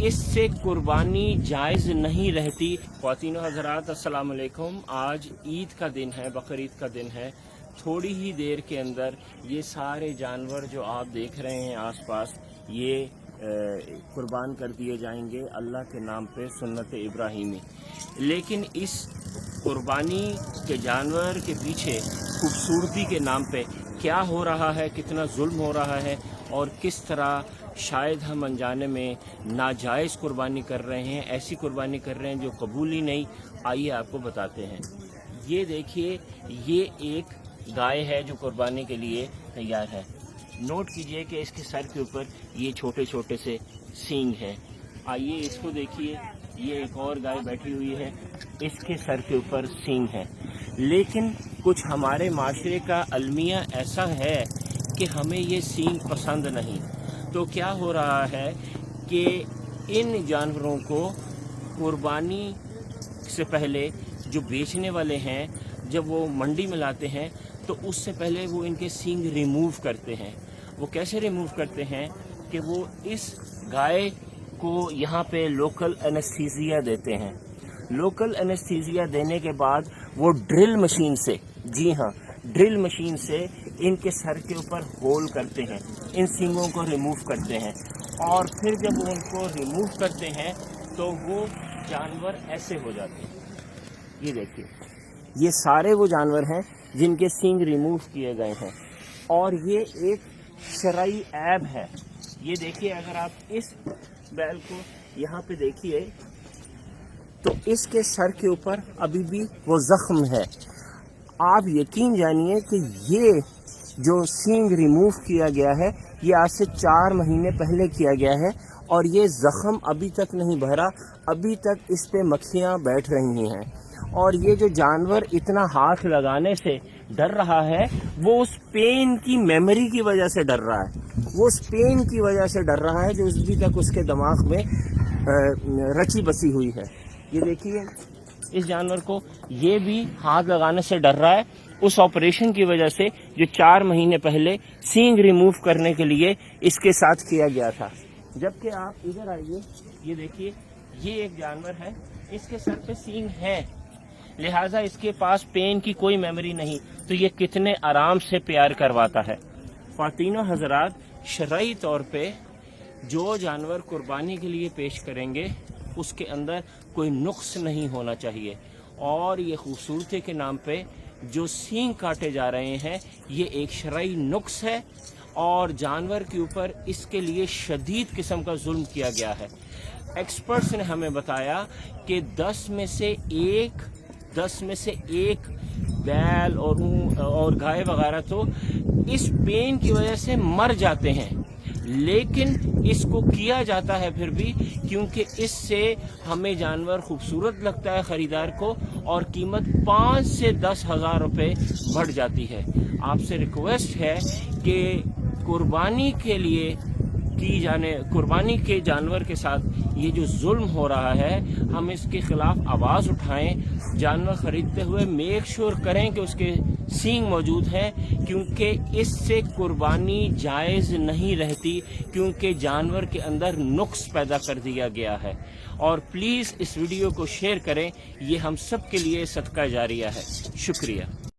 اس سے قربانی جائز نہیں رہتی۔ خواتین و حضرات السلام علیکم۔ آج عید کا دن ہے، بقرعید کا دن ہے۔ تھوڑی ہی دیر کے اندر یہ سارے جانور جو آپ دیکھ رہے ہیں آس پاس، یہ قربان کر دیے جائیں گے اللہ کے نام پہ، سنت ابراہیمی۔ لیکن اس قربانی کے جانور کے پیچھے خوبصورتی کے نام پہ کیا ہو رہا ہے، کتنا ظلم ہو رہا ہے، اور کس طرح شاید ہم انجانے میں ناجائز قربانی کر رہے ہیں، ایسی قربانی کر رہے ہیں جو قبول ہی نہیں۔ آئیے آپ کو بتاتے ہیں۔ یہ دیکھیے، یہ ایک گائے ہے جو قربانی کے لیے تیار ہے۔ نوٹ کیجئے کہ اس کے سر کے اوپر یہ چھوٹے چھوٹے سے سینگ ہیں۔ آئیے اس کو دیکھیے، یہ ایک اور گائے بیٹھی ہوئی ہے، اس کے سر کے اوپر سینگ ہے۔ لیکن کچھ ہمارے معاشرے کا المیہ ایسا ہے کہ ہمیں یہ سینگ پسند نہیں۔ تو کیا ہو رہا ہے کہ ان جانوروں کو قربانی سے پہلے جو بیچنے والے ہیں، جب وہ منڈی میں لاتے ہیں تو اس سے پہلے وہ ان کے سینگ ریموو کرتے ہیں۔ وہ کیسے ریموو کرتے ہیں کہ وہ اس گائے کو یہاں پہ لوکل انیستھیزیا دیتے ہیں۔ لوکل انیستھیزیا دینے کے بعد وہ ڈرل مشین سے، جی ہاں، ڈرل مشین سے ان کے سر کے اوپر ہول کرتے ہیں، ان سینگوں کو ریموو کرتے ہیں، اور پھر جب وہ ان کو ریموو کرتے ہیں تو وہ جانور ایسے ہو جاتے ہیں۔ یہ دیکھیے، یہ سارے وہ جانور ہیں جن کے سینگ ریموو کیے گئے ہیں، اور یہ ایک شرعی عیب ہے۔ یہ دیکھیے، اگر آپ اس بیل کو یہاں پہ دیکھیے تو اس کے سر کے اوپر ابھی بھی وہ زخم ہے۔ آپ یقین جانیے کہ یہ جو سینگ ریموو کیا گیا ہے، یہ آج سے 4 مہینے پہلے کیا گیا ہے، اور یہ زخم ابھی تک نہیں بھرا، ابھی تک اس پہ مکھیاں بیٹھ رہی ہیں۔ اور یہ جو جانور اتنا ہاتھ لگانے سے ڈر رہا ہے، وہ اس پین کی میموری کی وجہ سے ڈر رہا ہے، وہ اس پین کی وجہ سے ڈر رہا ہے جو ابھی تک اس کے دماغ میں رچی بسی ہوئی ہے۔ یہ دیکھیے اس جانور کو، یہ بھی ہاتھ لگانے سے ڈر رہا ہے، اس آپریشن کی وجہ سے جو 4 مہینے پہلے سینگ ریموو کرنے کے لیے اس کے ساتھ کیا گیا تھا۔ جبکہ آپ ادھر آئیے، یہ دیکھیے، یہ ایک جانور ہے، اس کے سر پہ سینگ ہے، لہٰذا اس کے پاس پین کی کوئی میموری نہیں، تو یہ کتنے آرام سے پیار کرواتا ہے۔ خواتین و حضرات، شرعی طور پہ جو جانور قربانی کے لیے پیش کریں گے اس کے اندر کوئی نقص نہیں ہونا چاہیے، اور یہ خوبصورتی کے نام پہ جو سینگ کاٹے جا رہے ہیں، یہ ایک شرعی نقص ہے، اور جانور کے اوپر اس کے لیے شدید قسم کا ظلم کیا گیا ہے۔ ایکسپرٹس نے ہمیں بتایا کہ 10 میں سے ایک بیل اور گائے وغیرہ تو اس پین کی وجہ سے مر جاتے ہیں، لیکن اس کو کیا جاتا ہے پھر بھی، کیونکہ اس سے ہمیں جانور خوبصورت لگتا ہے خریدار کو، اور قیمت 5 سے 10 ہزار روپے بڑھ جاتی ہے۔ آپ سے ریکویسٹ ہے کہ قربانی کے جانور کے ساتھ یہ جو ظلم ہو رہا ہے، ہم اس کے خلاف آواز اٹھائیں۔ جانور خریدتے ہوئے میک شور کریں کہ اس کے سینگ موجود ہیں، کیونکہ اس سے قربانی جائز نہیں رہتی، کیونکہ جانور کے اندر نقص پیدا کر دیا گیا ہے۔ اور پلیز اس ویڈیو کو شیئر کریں، یہ ہم سب کے لیے صدقہ جاریہ ہے۔ شکریہ۔